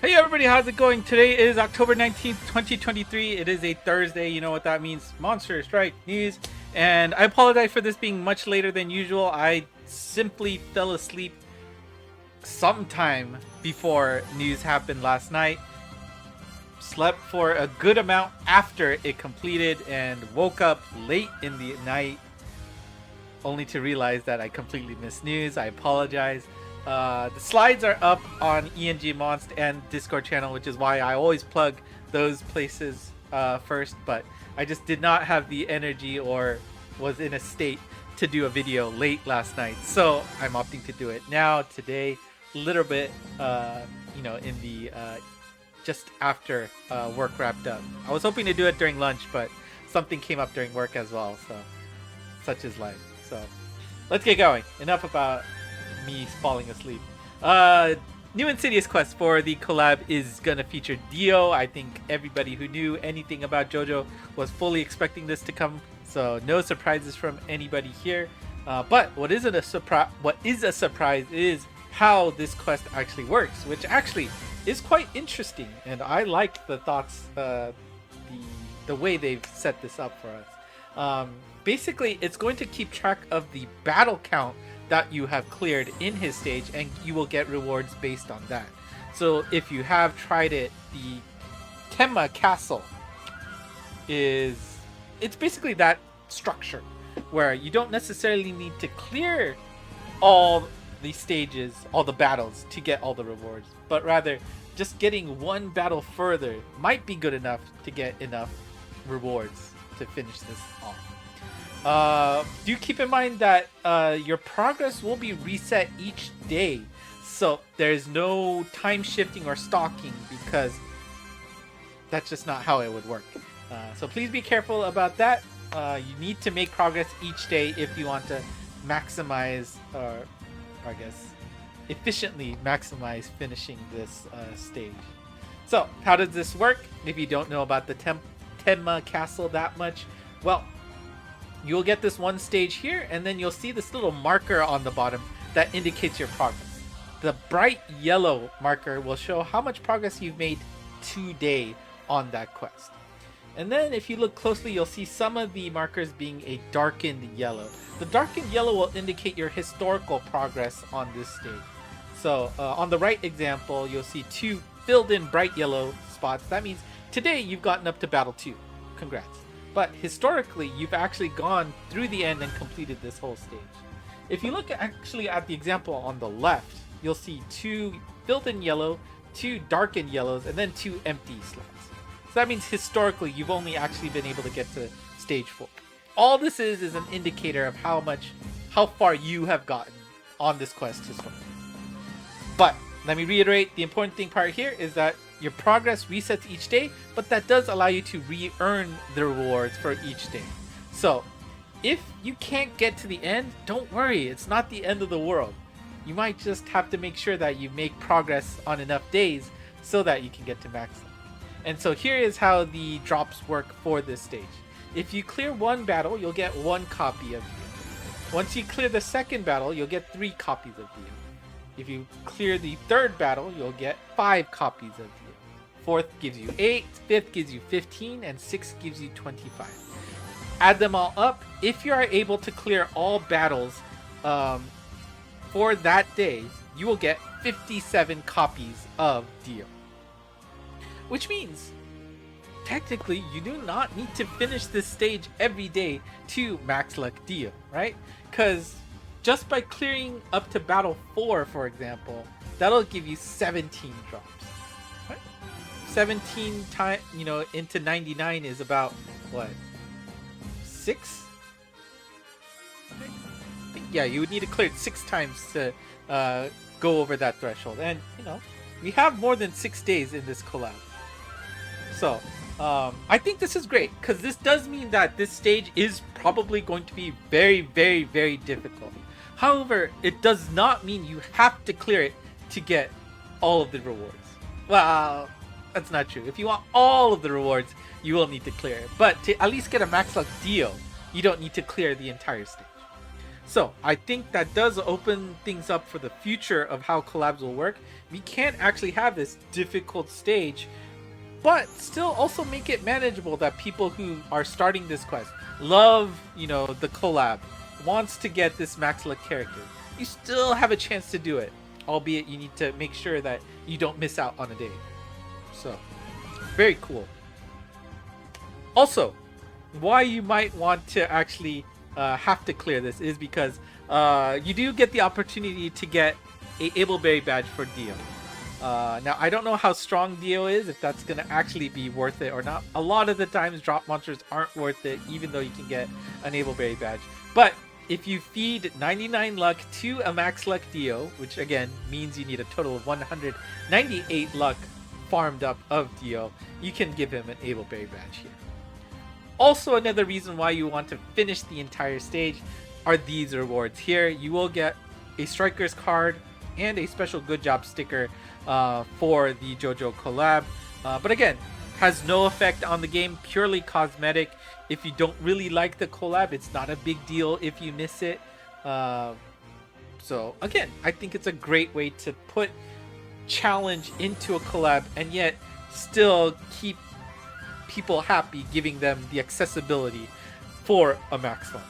Hey everybody, how's it going? Today is October 19th, 2023. It is a Thursday. You know what that means. Monster Strike News. And I apologize for this being much later than usual. I simply fell asleep sometime before news happened last night. Slept for a good amount after it completed and woke up late in the night only to realize that I completely missed news. I apologize. The slides are up on ENG Monst and Discord channel, which is why I always plug those places first, but I just did not have the energy or was in a state to do a video late last night, so I'm opting to do it now, today, a little bit, in the just after work wrapped up. I was hoping to do it during lunch, but something came up during work as well, so such is life. So let's get going. Enough about me falling asleep. New Insidious quest for the collab is gonna feature Dio. I think everybody who knew anything about Jojo was fully expecting this to come, so no surprises from anybody here. But what is a surprise is how this quest actually works, which actually is quite interesting, and I like the thoughts, the way they've set this up for us. Basically, it's going to keep track of the battle count that you have cleared in his stage, and you will get rewards based on that. So if you have tried it, the Tenma Castle it's basically that structure where you don't necessarily need to clear all the stages, all the battles to get all the rewards, but rather just getting one battle further might be good enough to get enough rewards to finish this off. Do keep in mind that your progress will be reset each day, so there's no time shifting or stalking, because that's just not how it would work. So please be careful about that. You need to make progress each day if you want to maximize, or I guess efficiently maximize finishing this stage. So how does this work? If you don't know about the Tenma Castle that much, well, you'll get this one stage here, and then you'll see this little marker on the bottom that indicates your progress. The bright yellow marker will show how much progress you've made today on that quest. And then if you look closely, you'll see some of the markers being a darkened yellow. The darkened yellow will indicate your historical progress on this stage. So on the right example, you'll see two filled in bright yellow spots. That means today you've gotten up to battle 2. Congrats. But historically, you've actually gone through the end and completed this whole stage. If you look actually at the example on the left, you'll see 2 filled in yellow, 2 darkened yellows, and then 2 empty slots. So that means historically, you've only actually been able to get to stage 4. All this is an indicator of how far you have gotten on this quest historically. But let me reiterate, the important thing part here is that your progress resets each day, but that does allow you to re-earn the rewards for each day. So if you can't get to the end, don't worry, it's not the end of the world. You might just have to make sure that you make progress on enough days so that you can get to maximum. And so here is how the drops work for this stage. If you clear one battle, you'll get 1 copy of Dio. Once you clear the second battle, you'll get 3 copies of Dio. If you clear the third battle, you'll get 5 copies of Dio. 4th gives you 8, 5th gives you 15, and 6th gives you 25. Add them all up. If you are able to clear all battles for that day, you will get 57 copies of Dio. Which means, technically, you do not need to finish this stage every day to max luck Dio, right? Because just by clearing up to battle 4, for example, that'll give you 17 drops. 17 times, into 99 is about what? 6? Yeah, you would need to clear it 6 times to go over that threshold. And, we have more than 6 days in this collab. So, I think this is great, because this does mean that this stage is probably going to be very, very, very difficult. However, it does not mean you have to clear it to get all of the rewards. Well, that's not true. If you want all of the rewards, you will need to clear it. But to at least get a max luck Dio, you don't need to clear the entire stage. So I think that does open things up for the future of how collabs will work. We can't actually have this difficult stage, but still also make it manageable, that people who are starting this quest love, you know, the collab, wants to get this max luck character. You still have a chance to do it, albeit you need to make sure that you don't miss out on a day. So very cool. Also, why you might want to actually have to clear this is because you do get the opportunity to get a Ableberry badge for Dio. Now, I don't know how strong Dio is, if that's going to actually be worth it or not. A lot of the times, drop monsters aren't worth it, even though you can get an Ableberry badge. But if you feed 99 luck to a max luck Dio, which again means you need a total of 198 luck farmed up of Dio, you can give him an Ableberry badge here. Also, another reason why you want to finish the entire stage are these rewards here. You will get a Striker's card and a special good job sticker for the Jojo collab. But again, has no effect on the game, purely cosmetic. If you don't really like the collab, it's not a big deal if you miss it. So again, I think it's a great way to put challenge into a collab and yet still keep people happy, giving them the accessibility for a max luck.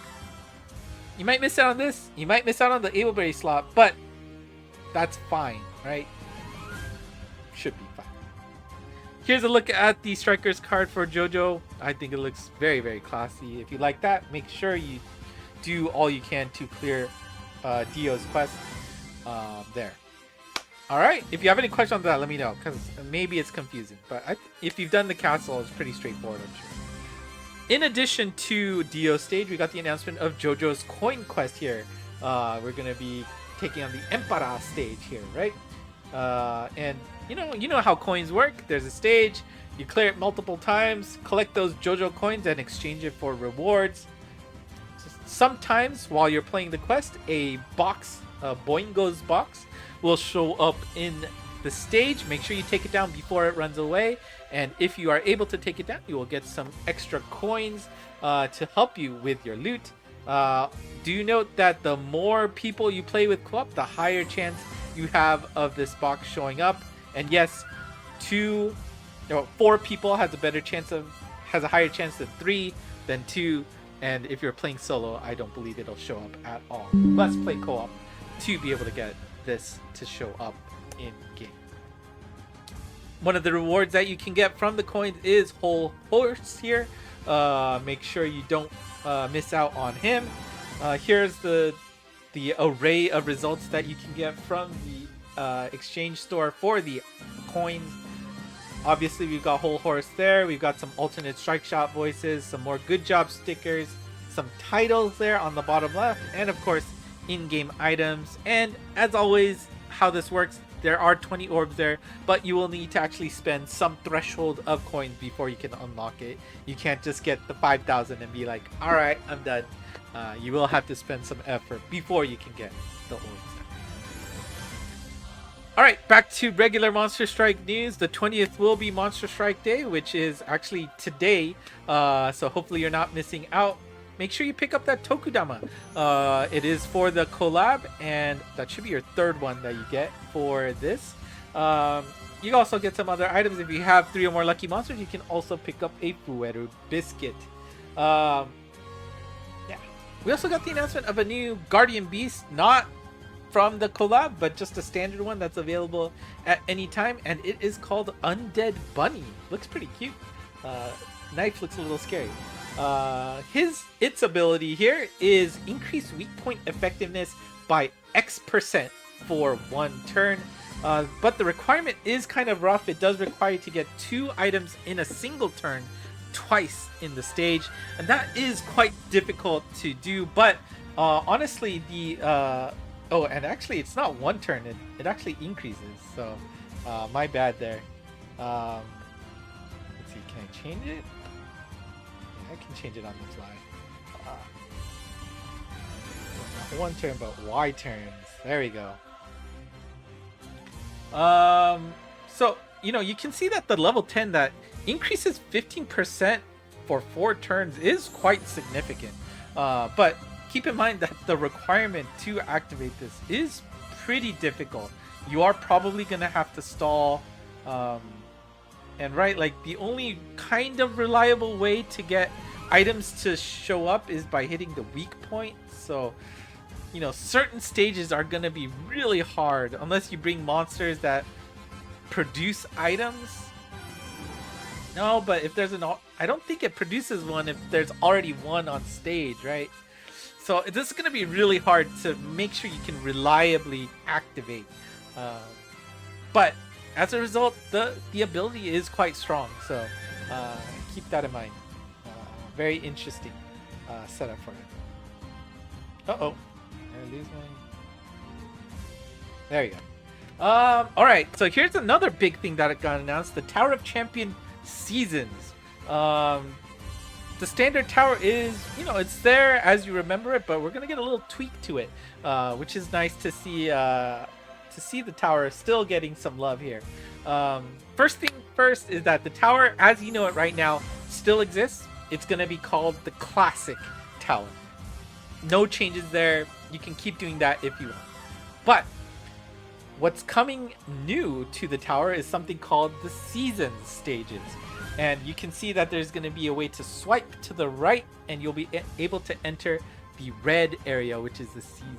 You might miss out on this, you might miss out on the Ableberry slot, but that's fine, right? Should be fine. Here's a look at the Striker's card for Jojo. I think it looks very, very classy. If you like that, make sure you do all you can to clear Dio's quest there. Alright, if you have any questions on that, let me know, because maybe it's confusing. But if you've done the castle, it's pretty straightforward, I'm sure. In addition to Dio stage, we got the announcement of Jojo's coin quest here. We're going to be taking on the Emperor stage here, right? And you know how coins work. There's a stage, you clear it multiple times, collect those Jojo coins and exchange it for rewards. Sometimes while you're playing the quest, a box, a Boingo's box, will show up in the stage. Make sure you take it down before it runs away, and if you are able to take it down, you will get some extra coins to help you with your loot. Do note that the more people you play with co-op, the higher chance you have of this box showing up. And yes, 4 people has a higher chance than 3, than 2. And if you're playing solo, I don't believe it'll show up at all. Let's play co-op to be able to get this to show up in game. One of the rewards that you can get from the coins is Whole Horse here. Make sure you don't miss out on him. Here's the array of results that you can get from the exchange store for the coins. Obviously, we've got Whole Horse there. We've got some alternate strike shot voices, some more good job stickers, some titles there on the bottom left, and of course, in-game items. And as always, how this works, there are 20 orbs there, but you will need to actually spend some threshold of coins before you can unlock it. You can't just get the 5,000 and be like, all right, I'm done. You will have to spend some effort before you can get the orbs. Alright, back to regular Monster Strike news. The 20th will be Monster Strike Day, which is actually today. So hopefully you're not missing out. Make sure you pick up that Tokudama. It is for the collab, and that should be your 3rd one that you get for this. You also get some other items. If you have 3 or more lucky monsters, you can also pick up a Fueru Biscuit. Yeah. We also got the announcement of a new Guardian Beast, not from the collab, but just a standard one that's available at any time, and it is called Undead Bunny. Looks pretty cute. Knife looks a little scary. Its ability here is increase weak point effectiveness by X% for 1 turn. But the requirement is kind of rough. It does require you to get 2 items in a single turn twice in the stage, and that is quite difficult to do. But honestly, oh, and actually it's not 1 turn, it actually increases, so my bad there. Let's see, can I change it? Yeah, I can change it on the fly. Not 1 turn, but Y turns. There we go. So, you can see that the level 10 that increases 15% for 4 turns is quite significant. But keep in mind that the requirement to activate this is pretty difficult. You are probably gonna have to stall, and right, like the only kind of reliable way to get items to show up is by hitting the weak point. So, you know, certain stages are gonna be really hard unless you bring monsters that produce items. No, but if there's I don't think it produces one if there's already one on stage, right? So this is going to be really hard to make sure you can reliably activate. But as a result, the ability is quite strong. So keep that in mind. Very interesting setup for it. Uh-oh. Did I lose my... There you go. Alright, so here's another big thing that got announced. The Tower of Champion Seasons. The standard tower is, you know, it's there as you remember it, but we're gonna get a little tweak to it, which is nice to see the tower still getting some love here. First thing first is that the tower, as you know it right now, still exists. It's gonna be called the Classic Tower. No changes there. You can keep doing that if you want. But what's coming new to the tower is something called the Seasons stages. And you can see that there's going to be a way to swipe to the right and you'll be able to enter the red area, which is the Seasons.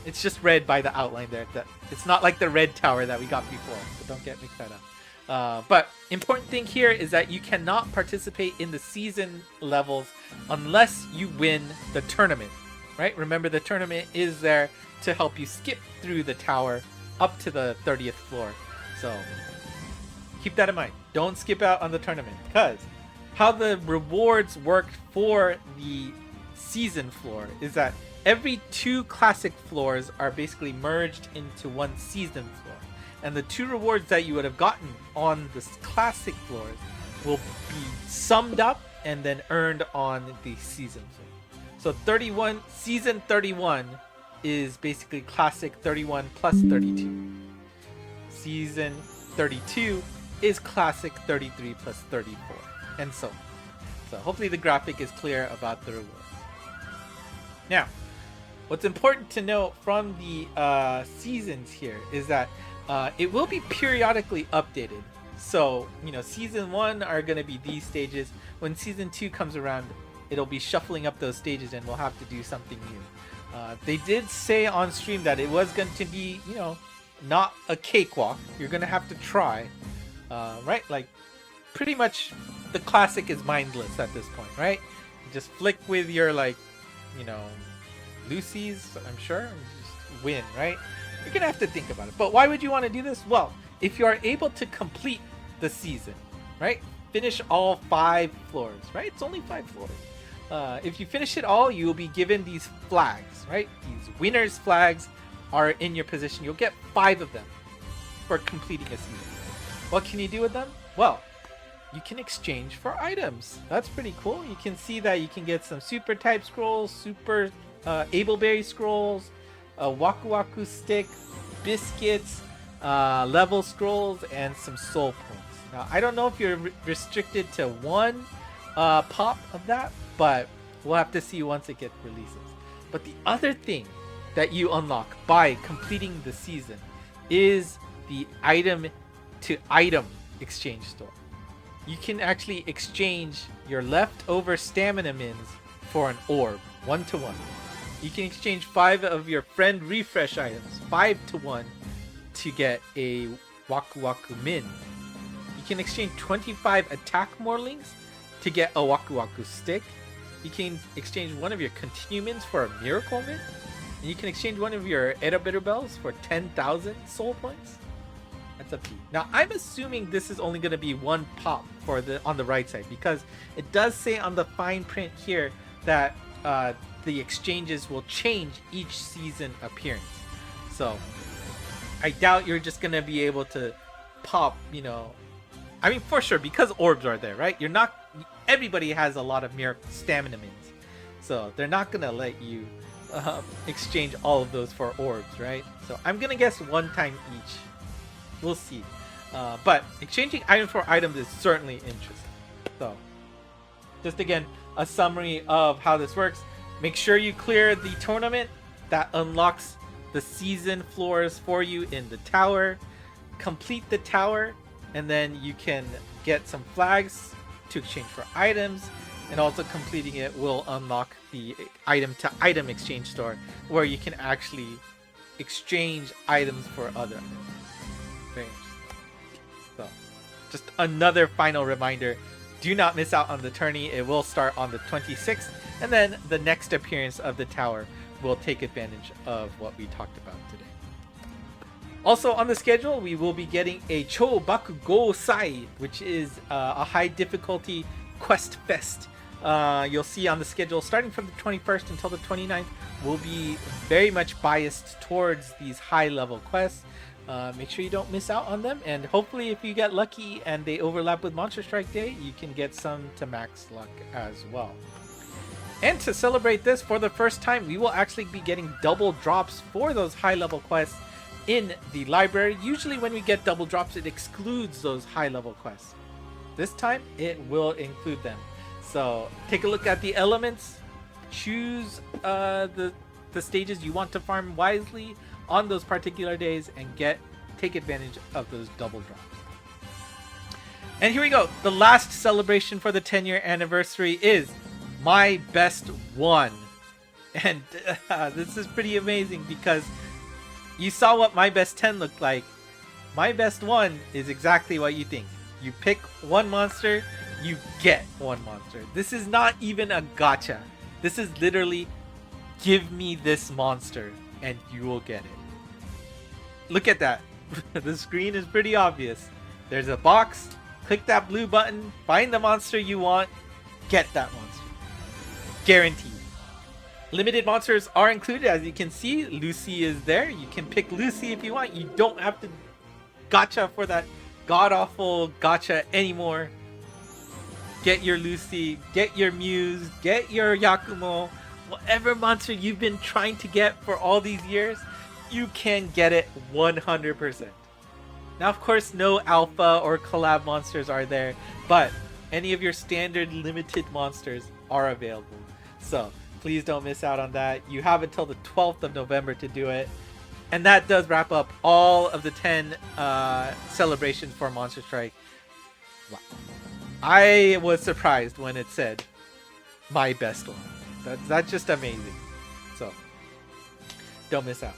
It's just red by the outline there. It's not like the red tower that we got before, so don't get mixed that up. But important thing here is that you cannot participate in the season levels unless you win the tournament, right? Remember, the tournament is there to help you skip through the tower up to the 30th floor. So keep that in mind. Don't skip out on the tournament, because how the rewards work for the season floor is that every 2 classic floors are basically merged into one season floor. And the 2 rewards that you would have gotten on the classic floors will be summed up and then earned on the season floor. So 31, season 31 is basically classic 31 plus 32. Season 32 is classic 33 plus 34, and so on. So hopefully the graphic is clear about the rewards. Now, what's important to note from the seasons here is that it will be periodically updated. So, you know, season 1 are going to be these stages. When season 2 comes around, it'll be shuffling up those stages and we'll have to do something new. They did say on stream that it was going to be, you know, not a cakewalk. You're going to have to try. Right? Like, pretty much the classic is mindless at this point, right? You just flick with your, like, you know, Lucy's, I'm sure, and just win, right? You're gonna have to think about it. But why would you want to do this? Well, if you are able to complete the season, right? Finish all 5 floors, right? It's only 5 floors. If you finish it all, you will be given these flags, right? These winners flags are in your position. You'll get 5 of them for completing a season. What can you do with them? Well, you can exchange for items. That's pretty cool. You can see that you can get some super type scrolls, super ableberry scrolls, a waku waku stick, biscuits, level scrolls, and some soul points. Now, I don't know if you're restricted to 1 pop of that, but we'll have to see once it gets releases. But the other thing that you unlock by completing the season is the item to item exchange store. You can actually exchange your leftover stamina mins for an orb, 1-to-1. You can exchange 5 of your friend refresh items, 5-to-1, to get a waku waku min. You can exchange 25 attack morlings to get a waku waku stick. You can exchange one of your continue mins for a miracle min. And you can exchange one of your Ereberu bells for 10,000 soul points. That's up to you. Now, I'm assuming this is only going to be 1 pop for on the right side, because it does say on the fine print here that the exchanges will change each season appearance. So I doubt you're just going to be able to pop, you know, I mean, for sure, because orbs are there, right? You're not, everybody has a lot of stamina mins, so they're not going to let you exchange all of those for orbs, right? So I'm going to guess 1 time each. We'll see. But exchanging item for item is certainly interesting. So, just again, a summary of how this works. Make sure you clear the tournament. That unlocks the season floors for you in the tower. Complete the tower, and then you can get some flags to exchange for items. And also completing it will unlock the item-to-item exchange store, where you can actually exchange items for other items. Very interesting. So, just another final reminder. Do not miss out on the tourney. It will start on the 26th, and then the next appearance of the tower will take advantage of what we talked about today. Also on the schedule, we will be getting a Chou Bakugosai, which is a high difficulty quest fest. You'll see on the schedule, starting from the 21st until the 29th, will be very much biased towards these high level quests. Make sure you don't miss out on them, and hopefully if you get lucky and they overlap with Monster Strike Day, you can get some to max luck as well. And to celebrate this, for the first time, we will actually be getting double drops for those high level quests in the library. Usually when we get double drops, it excludes those high level quests. This time, it will include them. So take a look at the elements, choose the stages you want to farm wisely on those particular days, and take advantage of those double drops. And here we go. The last celebration for the 10-year anniversary is My Best One. And this is pretty amazing because you saw what My Best 10 looked like. My Best One is exactly what you think. You pick one monster, you get one monster. This is not even a gacha. This is literally, give me this monster and you will get it. Look at that. The screen is pretty obvious. There's a box. Click that blue button. Find the monster you want. Get that monster. Guaranteed. Limited monsters are included. As you can see, Lucy is there. You can pick Lucy if you want. You don't have to gacha for that god-awful gacha anymore. Get your Lucy. Get your Muse. Get your Yakumo. Whatever monster you've been trying to get for all these years, you can get it 100%. Now, of course, no alpha or collab monsters are there, but any of your standard limited monsters are available. So please don't miss out on that. You have until the 12th of November to do it. And that does wrap up all of the 10 celebrations for Monster Strike. Wow. I was surprised when it said My Best One. That's just amazing. So don't miss out.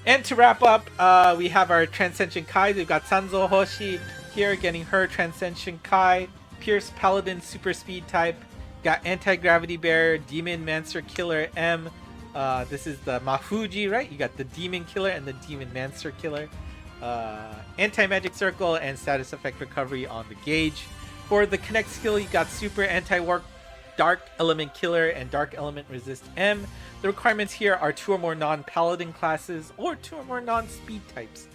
And to wrap up, we have our Transcension Kai. We've got Sanzo Houshi here getting her Transcension Kai. Pierce Paladin Super Speed type. Got Anti-Gravity Bearer, Demon Mancer Killer M. This is the Mafuji, right? You got the Demon Killer and the Demon Mancer Killer. Anti-Magic Circle and Status Effect Recovery on the gauge. For the Connect skill, you got Super Anti-Warp, Dark Element Killer, and Dark Element Resist M. The requirements here are 2 or more non-Paladin classes or 2 or more non-Speed types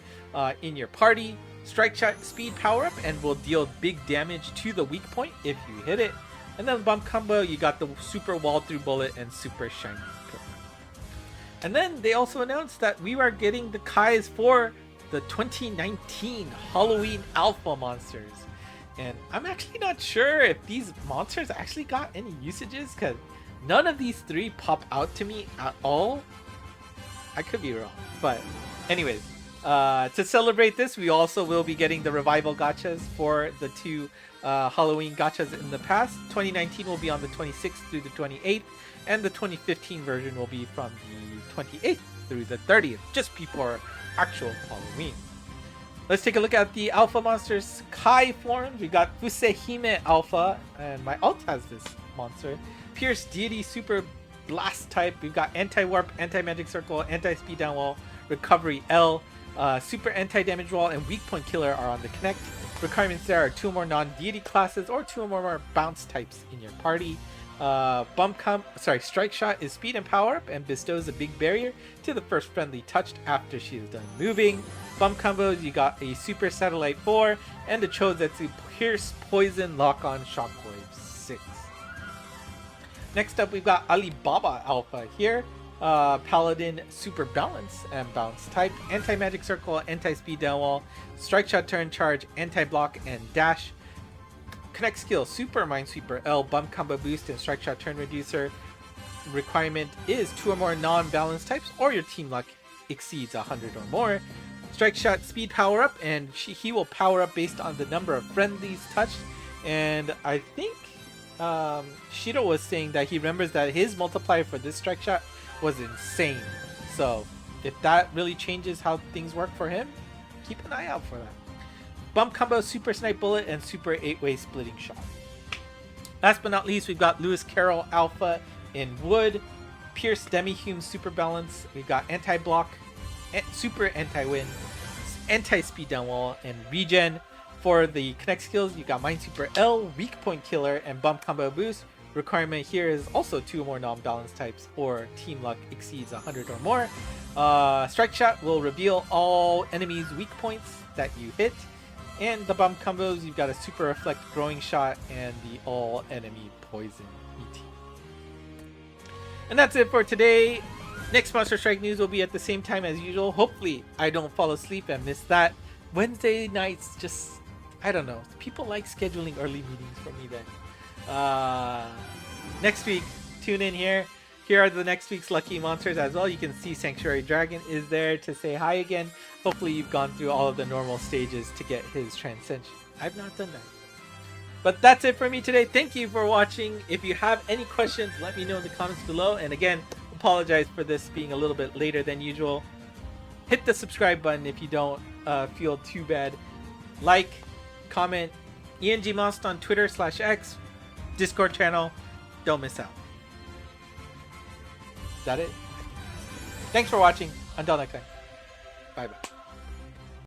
in your party. Strike Shot Speed power-up and will deal big damage to the weak point if you hit it. And then bump combo, you got the Super Wall Through Bullet and Super Shiny Pip. And then they also announced that we are getting the Kais for the 2019 Halloween Alpha monsters. And I'm actually not sure if these monsters actually got any usages, because none of these 3 pop out to me at all. I could be wrong, but anyways, to celebrate this, we also will be getting the revival gachas for the 2 Halloween gachas in the past. 2019 will be on the 26th through the 28th, and the 2015 version will be from the 28th through the 30th, just before actual Halloween. Let's take a look at the Alpha Monsters Kai forms. We got Fusehime Alpha, and my alt has this monster. Pierce Deity Super Blast type. We've got Anti-Warp, Anti-Magic Circle, Anti-Speed Down Wall, Recovery L. Super Anti-Damage Wall and Weak Point Killer are on the Connect. Requirements there are 2 or more non-deity classes or 2 or more bounce types in your party. Strike Shot is speed and power up and bestows a big barrier to the first friendly touched after she is done moving. Bump combos, you got a Super Satellite 4 and a Chozetsu Pierce Poison Lock-On Shockwave 6. Next up, we've got Alibaba Alpha here. Paladin Super Balance and Bounce type, Anti-Magic Circle, Anti-Speed Downwall, Strike Shot Turn Charge, Anti-Block, and Dash. Connect skill, Super Minesweeper L, Bump Combo Boost, and Strike Shot Turn Reducer. requirement is 2 or more non-balance types, or your team luck exceeds 100 or more. Strike shot speed power up, and he will power up based on the number of friendlies touched. And I think Shiro was saying that he remembers that his multiplier for this strike shot was insane. So if that really changes how things work for him, keep an eye out for that. Bump combo, super snipe bullet, and super 8-way splitting shot. Last but not least, we've got Lewis Carroll Alpha in wood, Pierce Demi-Hume super balance. We've got anti-block, super anti-win, anti-speed down wall, and regen. For the connect skills, you got Mind Super L, weak point killer, and bump combo boost. Requirement here is also 2 or more non-balance types, or team luck exceeds 100 or more. Strike shot will reveal all enemies' weak points that you hit. And the bump combos, you've got a super reflect growing shot and the all enemy poison ET. And that's it for today. Next Monster Strike news will be at the same time as usual. Hopefully I don't fall asleep and miss that. Wednesday nights, just, I don't know. People like scheduling early meetings for me then. Next week, tune in here. Here are the next week's lucky monsters as well. You can see Sanctuary Dragon is there to say hi again. Hopefully you've gone through all of the normal stages to get his Transcension. I've not done that. But that's it for me today. Thank you for watching. If you have any questions, let me know in the comments below. And again, apologize for this being a little bit later than usual. Hit the subscribe button if you don't feel too bad. Like, comment, Monst on Twitter/X, Discord channel. Don't miss out. Is that it? Thanks for watching. Until next time. Bye bye.